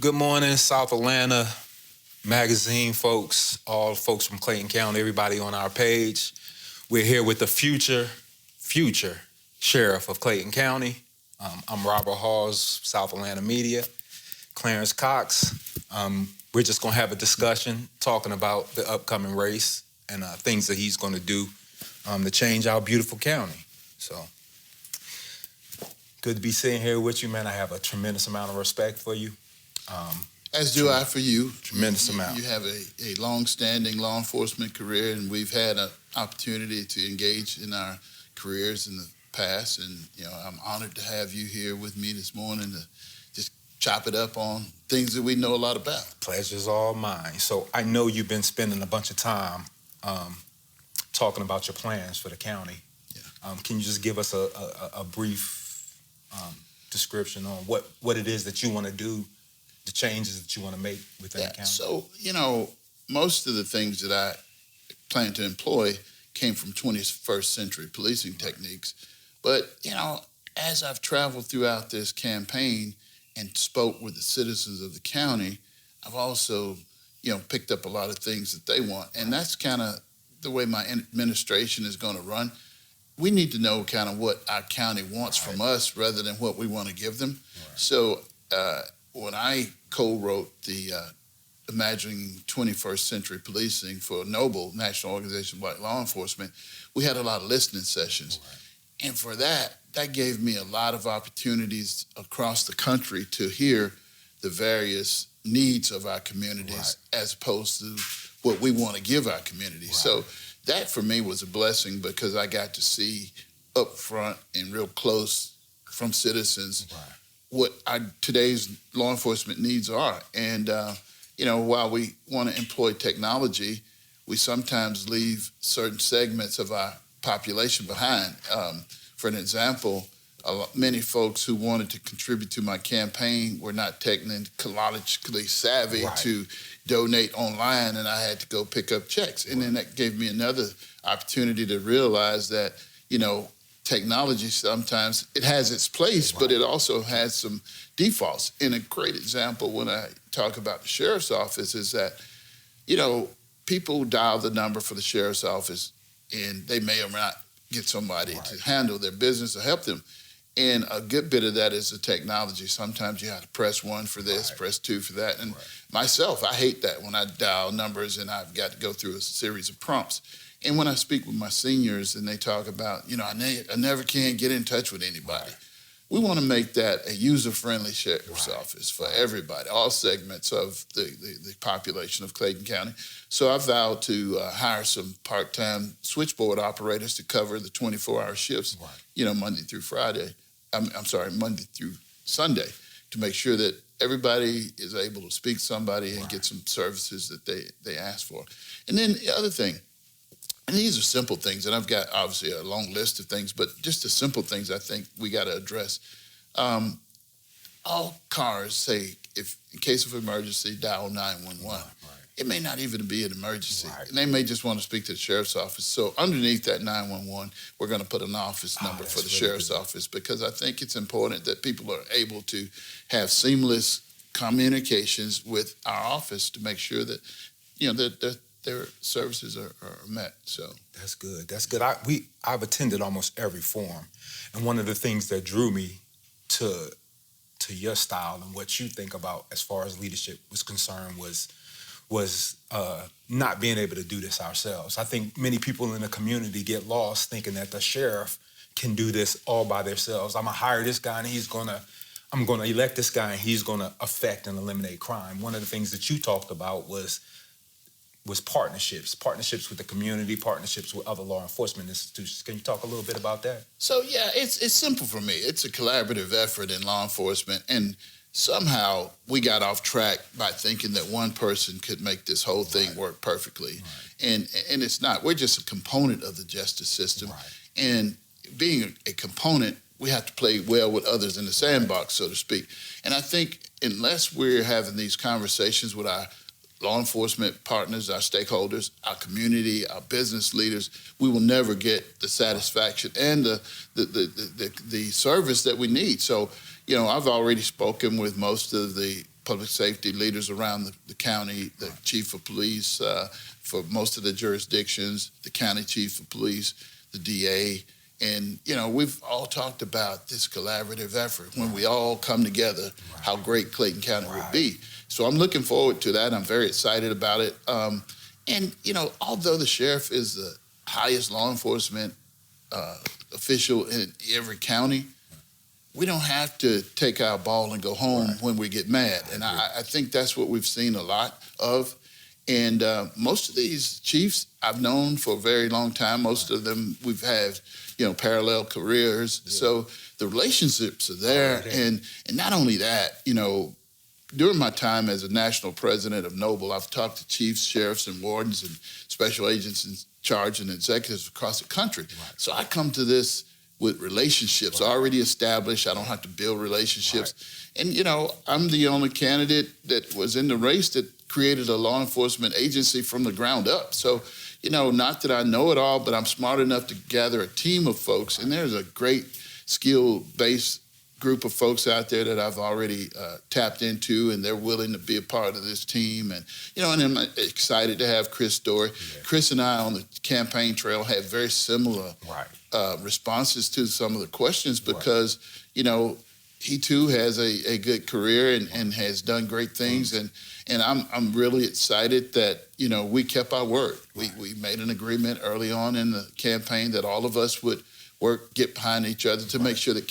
Good morning, South Atlanta magazine folks, all folks from Clayton County, everybody on our page. We're here with the future sheriff of Clayton County. I'm Robert Hawes, South Atlanta Media. Clarence Cox. We're just gonna have a discussion talking about the upcoming race and things that he's gonna do to change our beautiful county. So, good to be sitting here with you, man. I have a tremendous amount of respect for you. As do I for you. Tremendous amount. You have a long-standing law enforcement career, and we've had an opportunity to engage in our careers in the past. And, I'm honored to have you here with me this morning to just chop it up on things that we know a lot about. Pleasure's all mine. So I know you've been spending a bunch of time talking about your plans for the county. Yeah. Can you just give us a brief description on what it is that you want to do, the changes that you want to make within the county? So, most of the things that I plan to employ came from 21st century policing techniques. But, as I've traveled throughout this campaign and spoke with the citizens of the county, I've also, picked up a lot of things that they want. And that's kind of the way my administration is going to run. We need to know kind of what our county wants from us rather than what we want to give them. Right. So, when I co-wrote the Imagining 21st Century Policing for NOBLE, National Organization of Black Law Enforcement, we had a lot of listening sessions. Right. And for that gave me a lot of opportunities across the country to hear the various needs of our communities, right, as opposed to what we want to give our communities. Right. So that for me was a blessing because I got to see up front and real close from citizens, right, what today's law enforcement needs are. And, while we want to employ technology, we sometimes leave certain segments of our population behind. For an example, many folks who wanted to contribute to my campaign were not technologically savvy, right, to donate online, and I had to go pick up checks. And then that gave me another opportunity to realize that, technology sometimes it has its place, right, but it also has some defaults. And a great example when I talk about the sheriff's office is that, people dial the number for the sheriff's office and they may or not get somebody, right, to handle their business or help them. And a good bit of that is the technology. Sometimes you have to press 1 for this, right, press 2 for that. And right, myself, I hate that when I dial numbers and I've got to go through a series of prompts. And when I speak with my seniors and they talk about, I never can get in touch with anybody. Right. We want to make that a user-friendly sheriff's, right, office for everybody, all segments of the population of Clayton County. So I vowed to hire some part-time switchboard operators to cover the 24-hour shifts, right, Monday through Sunday, to make sure that everybody is able to speak to somebody and, right, get some services that they ask for. And then the other thing, and these are simple things, and I've got obviously a long list of things, but just the simple things I think we got to address. All cars say, if in case of emergency, dial 911. Right. It may not even be an emergency. Right. And they may just want to speak to the sheriff's office. So underneath that 911, we're going to put an office number for the sheriff's office, because I think it's important that people are able to have seamless communications with our office to make sure that, that their services are met. So that's good. That's good. I've attended almost every forum, and one of the things that drew me to your style and what you think about as far as leadership was concerned was not being able to do this ourselves. I think many people in the community get lost thinking that the sheriff can do this all by themselves. I'm gonna hire this guy and I'm gonna elect this guy and he's gonna affect and eliminate crime. One of the things that you talked about was partnerships with the community, partnerships with other law enforcement institutions. Can you talk a little bit about that? So yeah, it's simple for me. It's a collaborative effort in law enforcement, and somehow we got off track by thinking that one person could make this whole thing, right, work perfectly. Right. And it's not. We're just a component of the justice system. Right. And being a component, we have to play well with others in the sandbox, so to speak. And I think unless we're having these conversations with our law enforcement partners, our stakeholders, our community, our business leaders, we will never get the satisfaction and the service that we need. So, I've already spoken with most of the public safety leaders around the county, the chief of police for most of the jurisdictions, the county chief of police, the DA. And, we've all talked about this collaborative effort. When we all come together, how great Clayton County would be. So I'm looking forward to that. I'm very excited about it. And, although the sheriff is the highest law enforcement official in every county, we don't have to take our ball and go home when we get mad. And I think that's what we've seen a lot of. And most of these chiefs I've known for a very long time. Most of them we've had, parallel careers. Yeah. So the relationships are there. And not only that, during my time as a national president of Noble, I've talked to chiefs, sheriffs, and wardens and special agents in charge and executives across the country. Right. So I come to this with relationships already established. I don't have to build relationships. Right. And, I'm the only candidate that was in the race that created a law enforcement agency from the ground up. So, not that I know it all, but I'm smart enough to gather a team of folks. And there's a great skill-based group of folks out there that I've already tapped into, and they're willing to be a part of this team. And, and I'm excited to have Chris Story. Yeah. Chris and I on the campaign trail had very similar responses to some of the questions because, he too has a good career and has done great things. And I'm really excited that, we kept our word. We made an agreement early on in the campaign that all of us would get behind each other to make sure that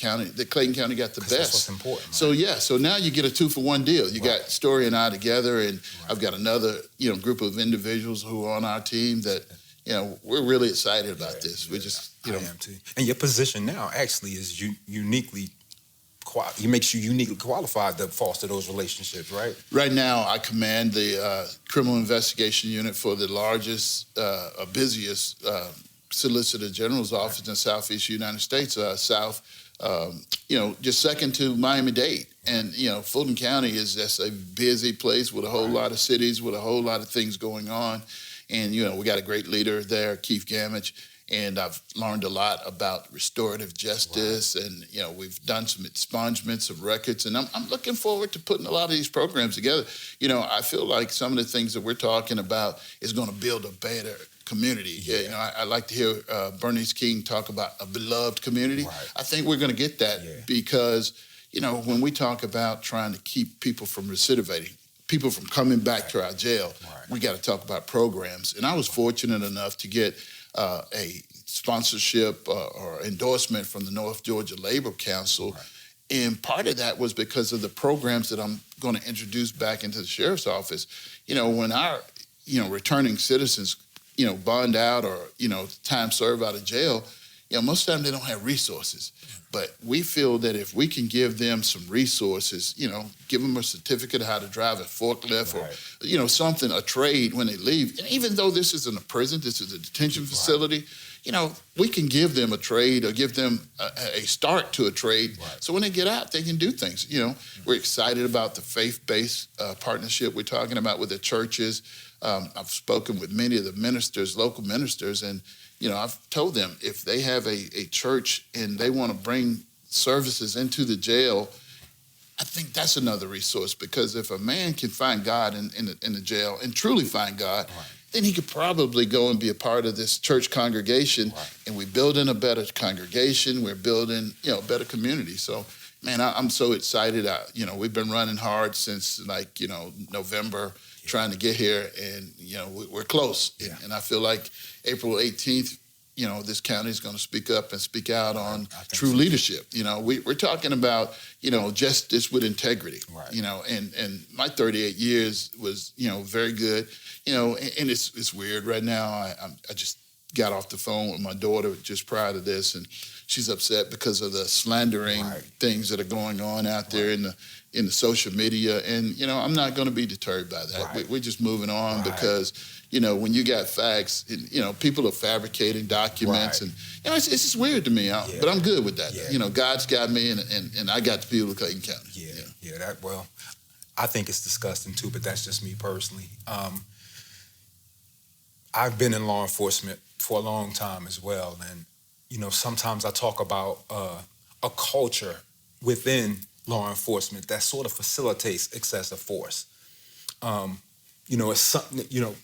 Clayton County got the best. That's what's important. Right? So now you get a 2-for-1 deal. You got Story and I together, and I've got another, group of individuals who are on our team that, we're really excited about this. We just, I am too. And your position now actually is uniquely makes you uniquely qualified to foster those relationships, right? Right now, I command the criminal investigation unit for the largest, busiest Solicitor General's office in the Southeast United States, just second to Miami-Dade. And, Fulton County is just a busy place with a whole lot of cities, with a whole lot of things going on. And, we got a great leader there, Keith Gamage. And I've learned a lot about restorative justice, and we've done some expungements of records, and I'm looking forward to putting a lot of these programs together. I feel like some of the things that we're talking about is going to build a better community. Yeah. I like to hear Bernice King talk about a beloved community. Right. I think we're going to get that because when we talk about trying to keep people from recidivating, people from coming back to our jail, we got to talk about programs. And I was fortunate enough to get a sponsorship or endorsement from the North Georgia Labor Council. Right. And part of that was because of the programs that I'm going to introduce back into the sheriff's office. When our, returning citizens, bond out or, time served out of jail, most of the time they don't have resources. But we feel that if we can give them some resources, give them a certificate of how to drive a forklift or, something, a trade when they leave. And even though this isn't a prison, this is a detention facility, we can give them a trade or give them a start to a trade. Right. So when they get out, they can do things. We're excited about the faith-based partnership we're talking about with the churches. I've spoken with many of the ministers, local ministers, and I've told them if they have a church and they want to bring services into the jail, I think that's another resource, because if a man can find God in the jail and truly find God, then he could probably go and be a part of this church congregation, and we're building a better congregation. We're building, a better community. So, man, I'm so excited. We've been running hard since November, trying to get here, and we're close. Yeah. And I feel like April 18th, this county is going to speak up and speak out on true leadership. We're talking about justice with integrity. Right. And my 38 years was very good. And it's weird right now. I just got off the phone with my daughter just prior to this, and she's upset because of the slandering things that are going on out there in the social media. And, I'm not going to be deterred by that. We're just moving on because, when you got facts, people are fabricating documents. And, it's just weird to me. But I'm good with that. Yeah. God's got me, and I got the people of Clayton County. I think it's disgusting too, but that's just me personally. I've been in law enforcement for a long time as well. And, sometimes I talk about a culture within law enforcement that sort of facilitates excessive force. It's something that,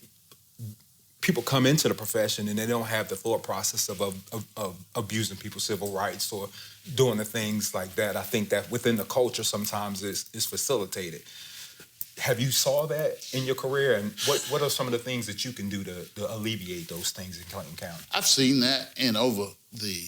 people come into the profession and they don't have the thought process of abusing people's civil rights or doing the things like that. I think that within the culture sometimes is facilitated. Have you saw that in your career, and what are some of the things that you can do to alleviate those things in Clayton County? I've seen that, and over the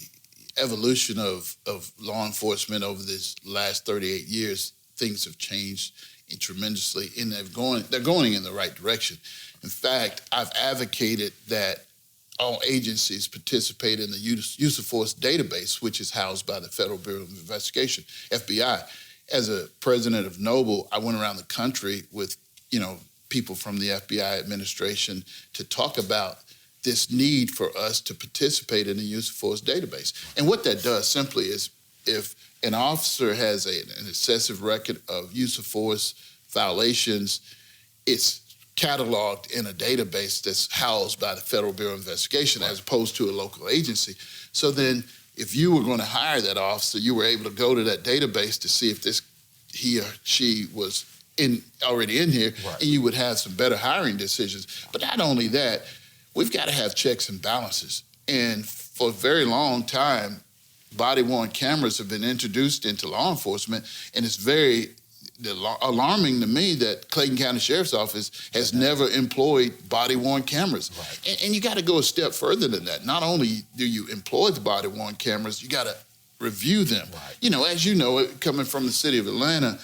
evolution of law enforcement over this last 38 years, things have changed tremendously, and they're going in the right direction. In fact, I've advocated that all agencies participate in the use of force database, which is housed by the Federal Bureau of Investigation, FBI. As a president of Noble, I went around the country with, people from the FBI administration to talk about this need for us to participate in the use of force database. And what that does simply is, if an officer has an excessive record of use of force violations, it's cataloged in a database that's housed by the Federal Bureau of Investigation, as opposed to a local agency. So then, if you were going to hire that officer, you were able to go to that database to see if he or she was already in here, right, and you would have some better hiring decisions. But not only that, we've got to have checks and balances. And for a very long time, body-worn cameras have been introduced into law enforcement, and it's very alarming to me that Clayton County Sheriff's Office has never employed body-worn cameras. Right. And you got to go a step further than that. Not only do you employ the body-worn cameras, you got to review them. Right. As you know, coming from the city of Atlanta,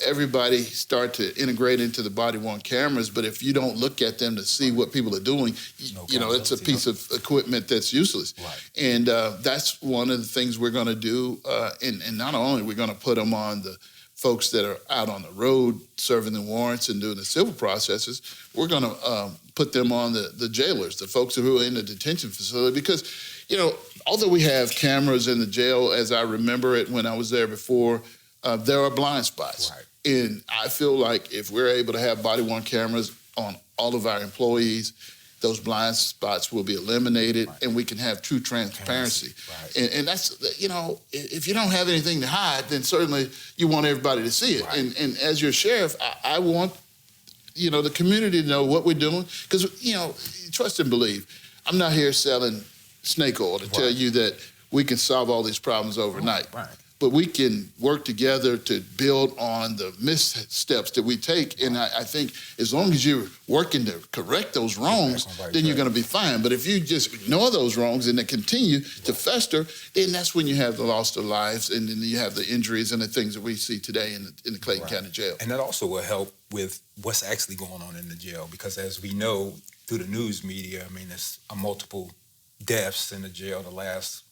everybody start to integrate into the body-worn cameras, but if you don't look at them to see what people are doing, it's a piece of equipment that's useless. Right. And that's one of the things we're going to do. And not only we're going to put them on the folks that are out on the road serving the warrants and doing the civil processes, we're going to put them on the jailers, the folks who are in the detention facility. Because, although we have cameras in the jail, as I remember it when I was there before, there are blind spots. Right. And I feel like if we're able to have body-worn cameras on all of our employees, those blind spots will be eliminated, right, and we can have true transparency. Right. And that's, if you don't have anything to hide, then certainly you want everybody to see it. Right. And as your sheriff, I want, the community to know what we're doing. Because, trust and believe, I'm not here selling snake oil to tell you that we can solve all these problems overnight. Right. But we can work together to build on the missteps that we take. And I think as long as you're working to correct those wrongs, then you're going to be fine. But if you just ignore those wrongs and they continue to fester, then that's when you have the loss of lives, and then you have the injuries and the things that we see today in the Clayton County Jail. And that also will help with what's actually going on in the jail, because as we know through the news media, there's multiple deaths in the jail the last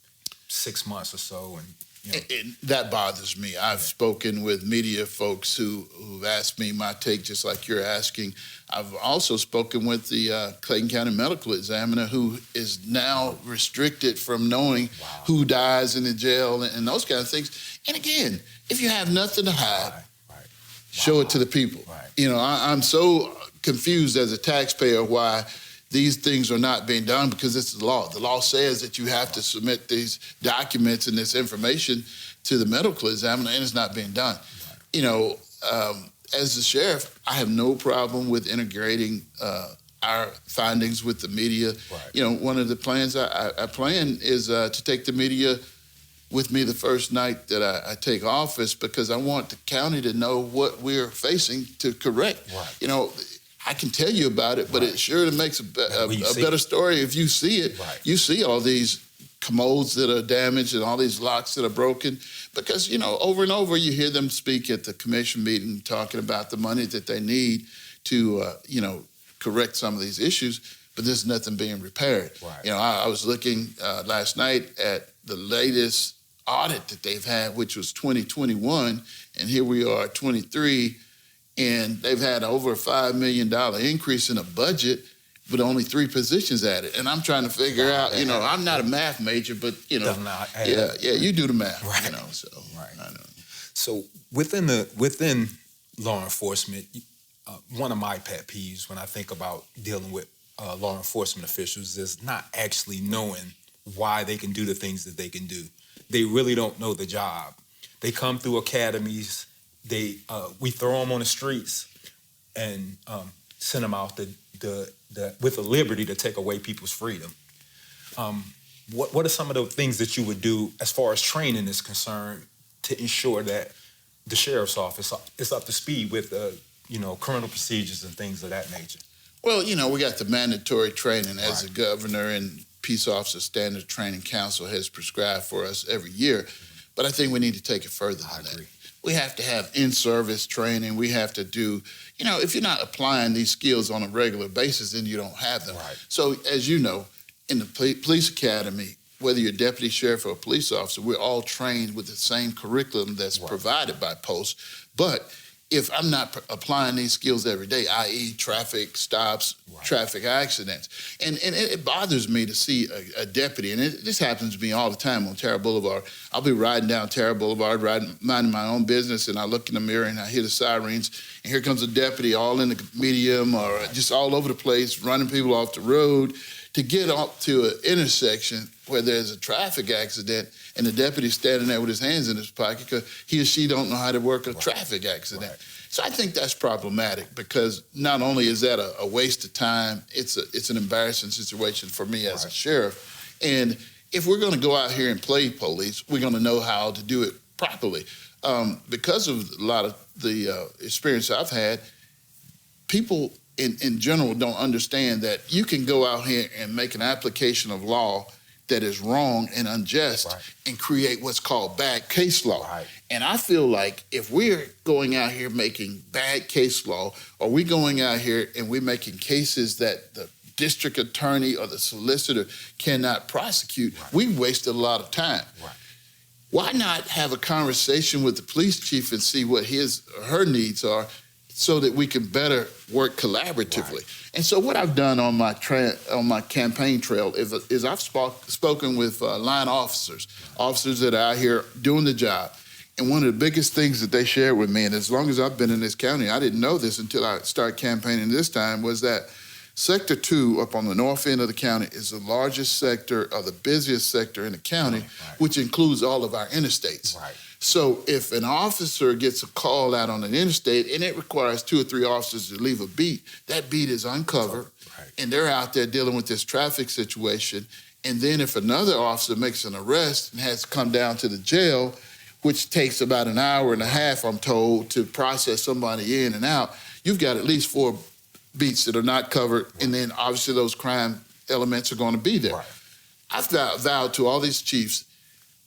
6 months or so, and and that bothers me. I've spoken with media folks who've asked me my take, just like you're asking. I've also spoken with the Clayton County medical examiner, who is now restricted from knowing who dies in the jail and those kind of things. And again, if you have nothing to hide, show it to the people. Right. I'm so confused as a taxpayer why these things are not being done, because it's the law. The law says that you have to submit these documents and this information to the medical examiner, and it's not being done. As the sheriff, I have no problem with integrating our findings with the media. Right. One of the plans I plan is to take the media with me the first night that I take office, because I want the county to know what we're facing to correct. Right. I can tell you about it, but it sure makes a better story if you see it. Right. You see all these commodes that are damaged and all these locks that are broken, because, over and over you hear them speak at the commission meeting talking about the money that they need to, correct some of these issues, but there's nothing being repaired. Right. I was looking last night at the latest audit that they've had, which was 2021, and here we are 23. And they've had over a $5 million increase in the budget, but only 3 positions added. And I'm trying to figure out, I'm not a math major, but, you do the math, right. Right. I know. So within law enforcement, one of my pet peeves when I think about dealing with law enforcement officials is not actually knowing why they can do the things that they can do. They really don't know the job. They come through academies. We throw them on the streets and send them out with the liberty to take away people's freedom. What are some of the things that you would do as far as training is concerned to ensure that the sheriff's office is up to speed with criminal procedures and things of that nature? Well, we got the mandatory training as Right. the governor and Peace Officer Standard Training Council has prescribed for us every year. But I think we need to take it further than that. We have to have in-service training. We have to do, if you're not applying these skills on a regular basis, then you don't have them. Right. So as you know, in the police academy, whether you're a deputy sheriff or a police officer, we're all trained with the same curriculum that's Right. provided by post. But if I'm not applying these skills every day, i.e. traffic stops, Right. traffic accidents, and it bothers me to see a deputy, and this happens to me all the time on Terra Boulevard. I'll be riding down Terra Boulevard, minding my own business, and I look in the mirror and I hear the sirens, and here comes a deputy all in the medium or just all over the place, running people off the road to get up to an intersection where there's a traffic accident and the deputy's standing there with his hands in his pocket because he or she don't know how to work a Right. traffic accident. Right. So I think that's problematic because not only is that a waste of time, it's an embarrassing situation for me as a Right. sheriff. And if we're going to go out here and play police, we're going to know how to do it properly. Because of a lot of the experience I've had, people in general don't understand that you can go out here and make an application of law that is wrong and unjust Right. and create what's called bad case law. Right. And I feel like if we're going out here making bad case law, or we going out here and we're making cases that the district attorney or the solicitor cannot prosecute, Right. we wasted a lot of time. Right. Why not have a conversation with the police chief and see what his or her needs are so that we can better work collaboratively? Right. And so what I've done on my campaign trail is I've spoken with line officers that are out here doing the job. And one of the biggest things that they shared with me, and as long as I've been in this county, I didn't know this until I started campaigning this time, was that Sector 2 up on the north end of the county is the largest sector or the busiest sector in the county, Right. which includes all of our interstates. Right. So if an officer gets a call out on an interstate and it requires 2 or 3 officers to leave a beat, that beat is uncovered Right. and they're out there dealing with this traffic situation. And then if another officer makes an arrest and has to come down to the jail, which takes about an hour and a half, I'm told, to process somebody in and out, you've got at least 4 beats that are not covered. And then obviously those crime elements are going to be there. Right. I've vowed to all these chiefs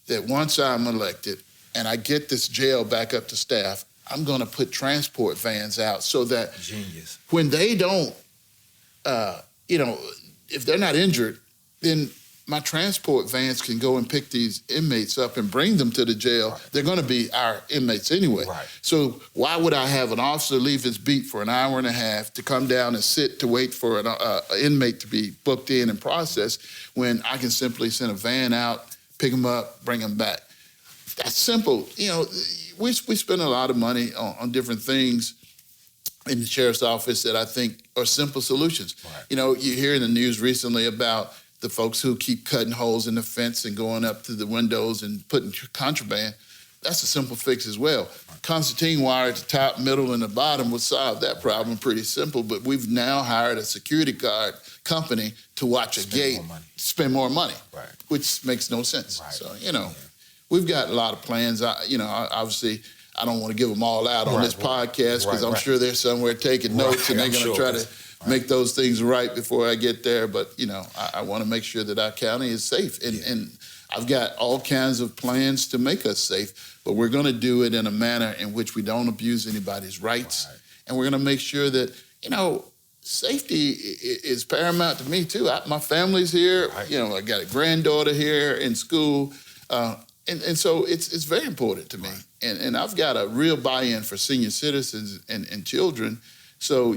that once I'm elected and I get this jail back up to staff, I'm going to put transport vans out so that Genius. when they don't, if they're not injured, then my transport vans can go and pick these inmates up and bring them to the jail. Right. They're going to be our inmates anyway. Right. So why would I have an officer leave his beat for an hour and a half to come down and sit to wait for an inmate to be booked in and processed when I can simply send a van out, pick them up, bring them back? That's simple. We spend a lot of money on different things in the sheriff's office that I think are simple solutions. Right. You hear in the news recently about the folks who keep cutting holes in the fence and going up to the windows and putting contraband. That's a simple fix as well. Concertina wire at the top, middle, and the bottom would solve that problem pretty simple, but we've now hired a security guard company to watch a gate, spend more money, Right. which makes no sense. Right. So, we've got a lot of plans. Obviously, I don't want to give them all out on Right, this podcast because I'm right. sure they're somewhere taking notes and they're I'm going to sure. try to make those things right before I get there. But, I want to make sure that our county is safe. And I've got all kinds of plans to make us safe, but we're going to do it in a manner in which we don't abuse anybody's rights. Right. And we're going to make sure that, safety is paramount to me too. My family's here. Right. I got a granddaughter here in school. And so it's very important to me. Right. And I've got a real buy-in for senior citizens and children. So,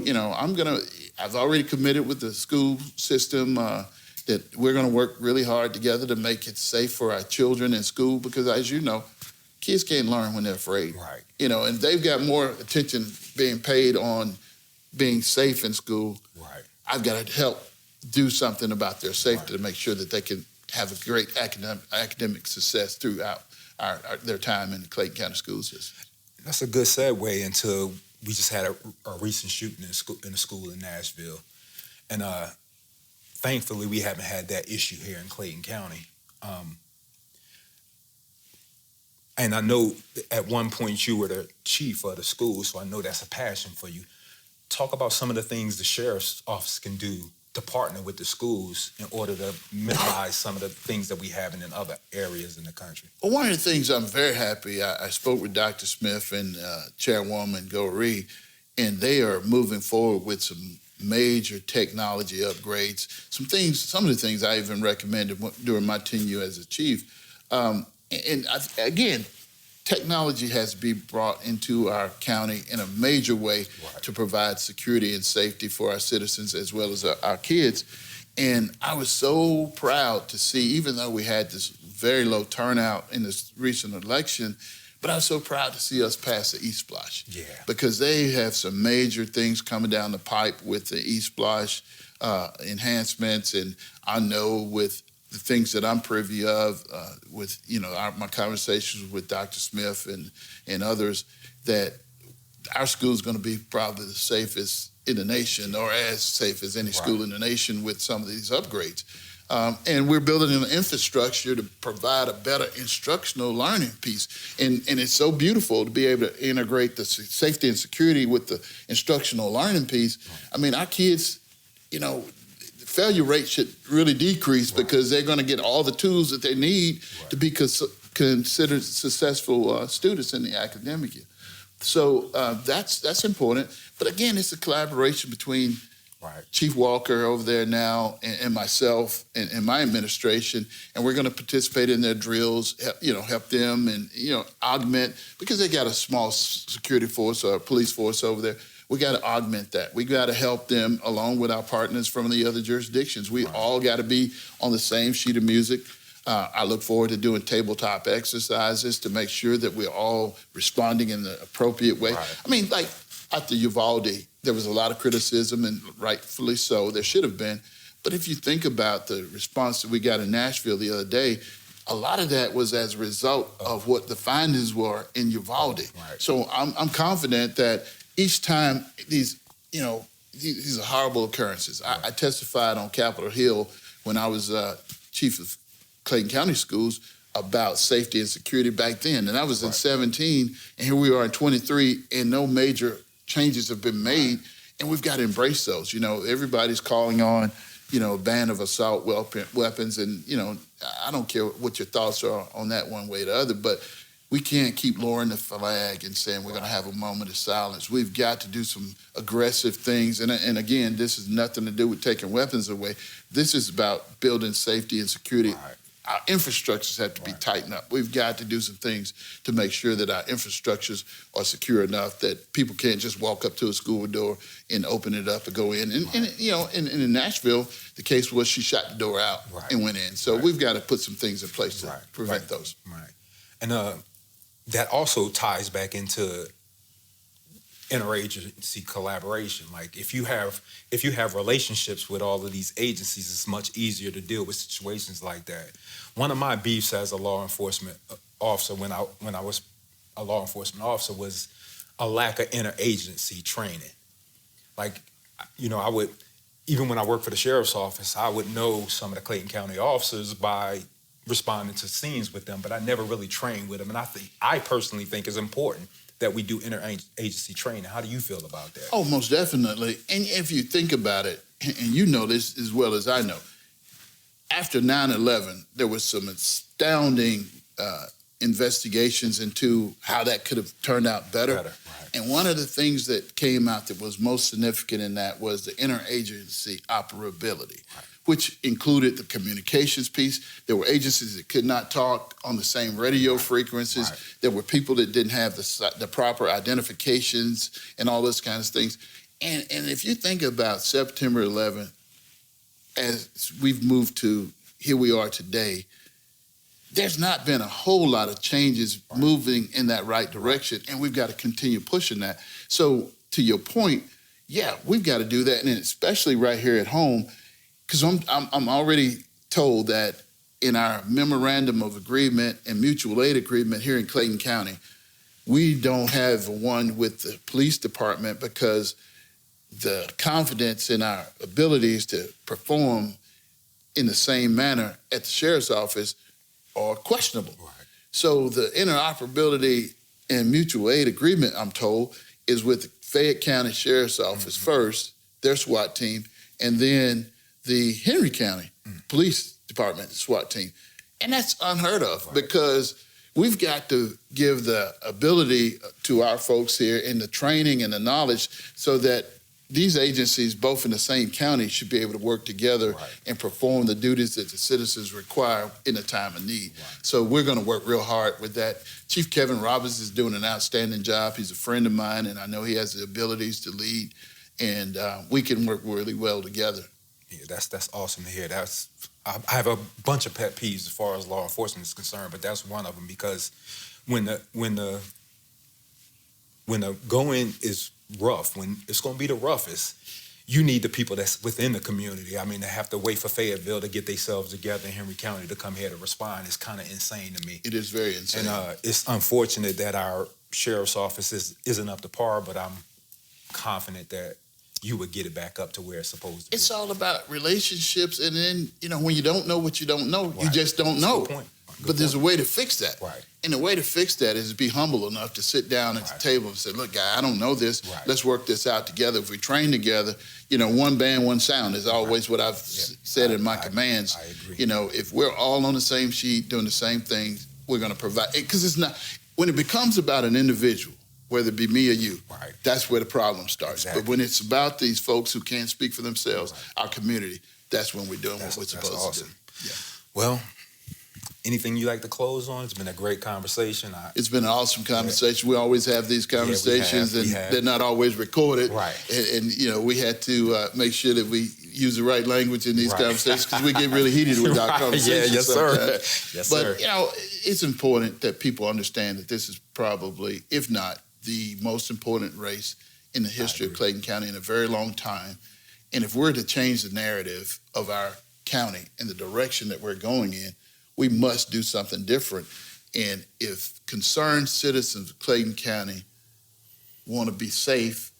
I've already committed with the school system that we're going to work really hard together to make it safe for our children in school because, as you know, kids can't learn when they're afraid. Right. And they've got more attention being paid on being safe in school. Right. I've got to help do something about their safety to make sure that they can have a great academic success throughout their time in the Clayton County school system. That's a good segue into, we just had a recent shooting in a school in Nashville. And thankfully, we haven't had that issue here in Clayton County. And I know at one point you were the chief of the school, so I know that's a passion for you. Talk about some of the things the sheriff's office can do to partner with the schools in order to minimize some of the things that we have in other areas in the country. Well, one of the things I'm very happy, I spoke with Dr. Smith and Chairwoman Goree, and they are moving forward with some major technology upgrades. Some of the things I even recommended during my tenure as a chief. Again, technology has to be brought into our county in a major way to provide security and safety for our citizens as well as our kids. And I was so proud to see, even though we had this very low turnout in this recent election, but I was so proud to see us pass the E-Splosh. Yeah. Because they have some major things coming down the pipe with the E-Splosh enhancements. And I know with the things that I'm privy of, with my conversations with Dr. Smith and others, that our school is going to be probably the safest in the nation, or as safe as any school in the nation with some of these upgrades. And we're building an infrastructure to provide a better instructional learning piece. And it's so beautiful to be able to integrate the safety and security with the instructional learning piece. I mean, our kids, failure rate should really decrease because they're going to get all the tools that they need to be considered successful students in the academic year. So that's important. But again, it's a collaboration between Chief Walker over there now and myself and my administration, and we're going to participate in their drills, help them and augment, because they got a small security force or police force over there. We got to augment that. We got to help them along with our partners from the other jurisdictions. We all got to be on the same sheet of music. I look forward to doing tabletop exercises to make sure that we're all responding in the appropriate way. I mean, like after Uvalde, there was a lot of criticism, and rightfully so, there should have been. But if you think about the response that we got in Nashville the other day, a lot of that was as a result of what the findings were in Uvalde. So I'm confident that each time these are horrible occurrences. I testified on Capitol Hill when I was chief of Clayton County Schools about safety and security back then. And I was in 17, and here we are in 23, and no major changes have been made. And we've got to embrace those. Everybody's calling on, a ban of assault weapons. And, I don't care what your thoughts are on that one way or the other, but we can't keep lowering the flag and saying we're going to have a moment of silence. We've got to do some aggressive things. And again, this has nothing to do with taking weapons away. This is about building safety and security. Our infrastructures have to be tightened up. We've got to do some things to make sure that our infrastructures are secure enough that people can't just walk up to a school door and open it up and go in. And in Nashville, the case was she shot the door out and went in. So we've got to put some things in place to prevent those. And that also ties back into interagency collaboration. Like if you have relationships with all of these agencies, it's much easier to deal with situations like that. One of my beefs as a law enforcement officer when I was a law enforcement officer was a lack of interagency training. Like, I would, even when I worked for the sheriff's office, I would know some of the Clayton County officers by responding to scenes with them, but I never really trained with them. And I personally think it's important that we do interagency training. How do you feel about that? Oh, most definitely. And if you think about it, and you know this as well as I know, after 9/11, there was some astounding investigations into how that could have turned out better. And one of the things that came out that was most significant in that was the interagency operability, which included the communications piece. There were agencies that could not talk on the same radio frequencies. There were people that didn't have the proper identifications and all those kinds of things. And if you think about September 11th, as we've moved to here we are today, there's not been a whole lot of changes moving in that right direction, and we've got to continue pushing that. So to your point, we've got to do that, and especially right here at home, because I'm already told that in our memorandum of agreement and mutual aid agreement here in Clayton County, we don't have one with the police department because the confidence in our abilities to perform in the same manner at the sheriff's office are questionable. Right. So the interoperability and mutual aid agreement, I'm told, is with the Fayette County Sheriff's Office first, their SWAT team, and then the Henry County Police Department SWAT team. And that's unheard of because we've got to give the ability to our folks here and the training and the knowledge so that these agencies, both in the same county, should be able to work together and perform the duties that the citizens require in a time of need. So we're going to work real hard with that. Chief Kevin Robbins is doing an outstanding job. He's a friend of mine, and I know he has the abilities to lead, and we can work really well together. Yeah, that's awesome to hear. I have a bunch of pet peeves as far as law enforcement is concerned, but that's one of them because when the going is rough, when it's going to be the roughest, you need the people that's within the community. I mean, they have to wait for Fayetteville to get themselves together in Henry County to come here to respond. It's kind of insane to me. It is very insane. And it's unfortunate that our sheriff's office isn't up to par, but I'm confident that you would get it back up to where it's supposed to be. It's all about relationships, and then, when you don't know what you don't know, you just don't know. Good point. But there's a way to fix that. Right. And the way to fix that is to be humble enough to sit down at the table and say, look, guy, I don't know this. Let's work this out together. If we train together, one band, one sound is always what I've said in my commands. I agree. If we're all on the same sheet doing the same thing, we're going to provide. Because it's not, when it becomes about an individual, whether it be me or you, that's where the problem starts. Exactly. But when it's about these folks who can't speak for themselves, our community, that's when we're doing what we're supposed to do. Yeah. Well, anything you like to close on? It's been a great conversation. It's been an awesome conversation. We always have these conversations, and they're not always recorded. Right. And we had to make sure that we use the right language in these conversations because we get really heated with our conversations. Yes, sir. But, it's important that people understand that this is probably, if not, the most important race in the history of Clayton County in a very long time. And if we're to change the narrative of our county and the direction that we're going in, we must do something different. And if concerned citizens of Clayton County want to be safe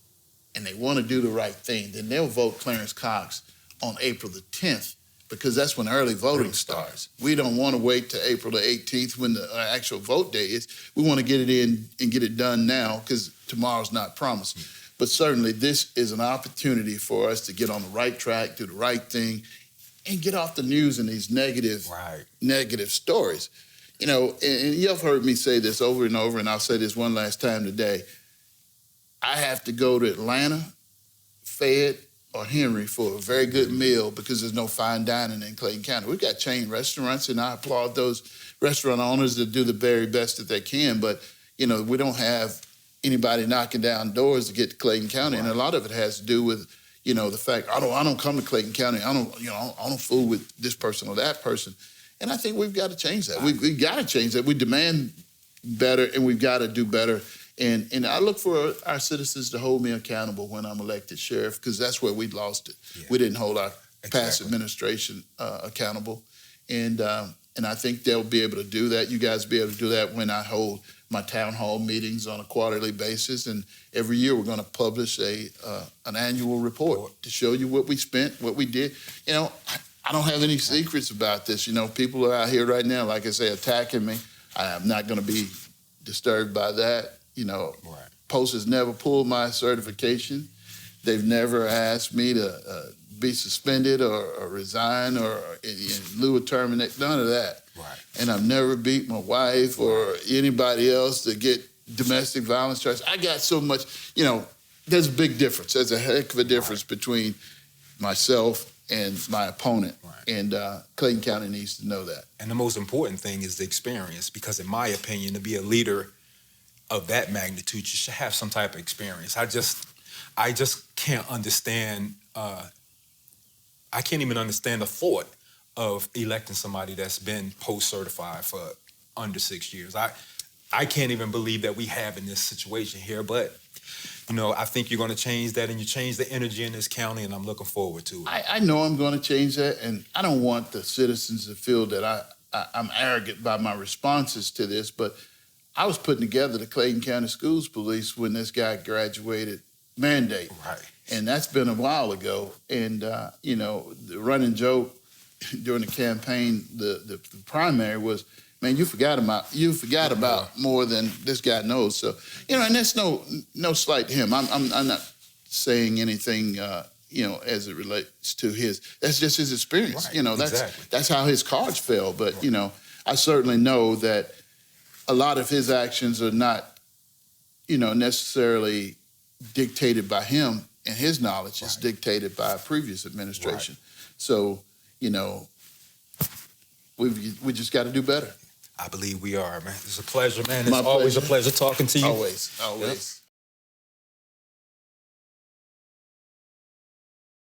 and they want to do the right thing, then they'll vote Clarence Cox on April the 10th because that's when early voting starts. We don't want to wait to April the 18th when the actual vote day is. We want to get it in and get it done now because tomorrow's not promised. But certainly this is an opportunity for us to get on the right track, do the right thing, and get off the news and these negative stories. And you've heard me say this over and over, and I'll say this one last time today. I have to go to Atlanta, Fayette, or Henry for a very good meal because there's no fine dining in Clayton County. We've got chain restaurants, and I applaud those restaurant owners that do the very best that they can, but, we don't have anybody knocking down doors to get to Clayton County, and a lot of it has to do with the fact I don't come to Clayton County. I don't fool with this person or that person, and I think we've got to change that. We've got to change that. We demand better, and we've got to do better. And I look for our citizens to hold me accountable when I'm elected sheriff because that's where we lost it. Yeah. We didn't hold our past administration accountable, and I think they'll be able to do that. You guys will be able to do that when I hold my town hall meetings on a quarterly basis, and every year we're going to publish an annual report to show you what we spent, what we did. I don't have any secrets about this. People are out here right now, like I say, attacking me. I am not going to be disturbed by that. Post has never pulled my certification. They've never asked me to be suspended or resign or in lieu of terminate, none of that. Right. And I've never beat my wife or anybody else to get domestic violence charges. I got so much, there's a big difference. There's a heck of a difference between myself and my opponent. Right. And Clayton County needs to know that. And the most important thing is the experience, because in my opinion, to be a leader of that magnitude, you should have some type of experience. I just can't understand, I can't even understand the thought of electing somebody that's been post-certified for under 6 years. I can't even believe that we have in this situation here, but You know, I think you're going to change that, and you change the energy in this county, and I'm looking forward to it. I know I'm going to change that, and I don't want the citizens to feel that I'm arrogant by my responses to this, but I was putting together the Clayton County Schools Police when this guy graduated mandate. Right. And that's been a while ago. And, you know, the running joke during the campaign, the primary was, man, you forgot about more than this guy knows. So, you know, and that's no slight to him. I'm not saying anything, you know, as it relates to that's just his experience. Right. You know, Exactly. that's how his cards fell. But, you know, I certainly know that a lot of his actions are not, you know, necessarily dictated by him, and his knowledge is dictated by a previous administration. Right. So, you know, we just got to do better. I believe we are, man. It's a pleasure, man. It's always a pleasure talking to you. Always. Yep.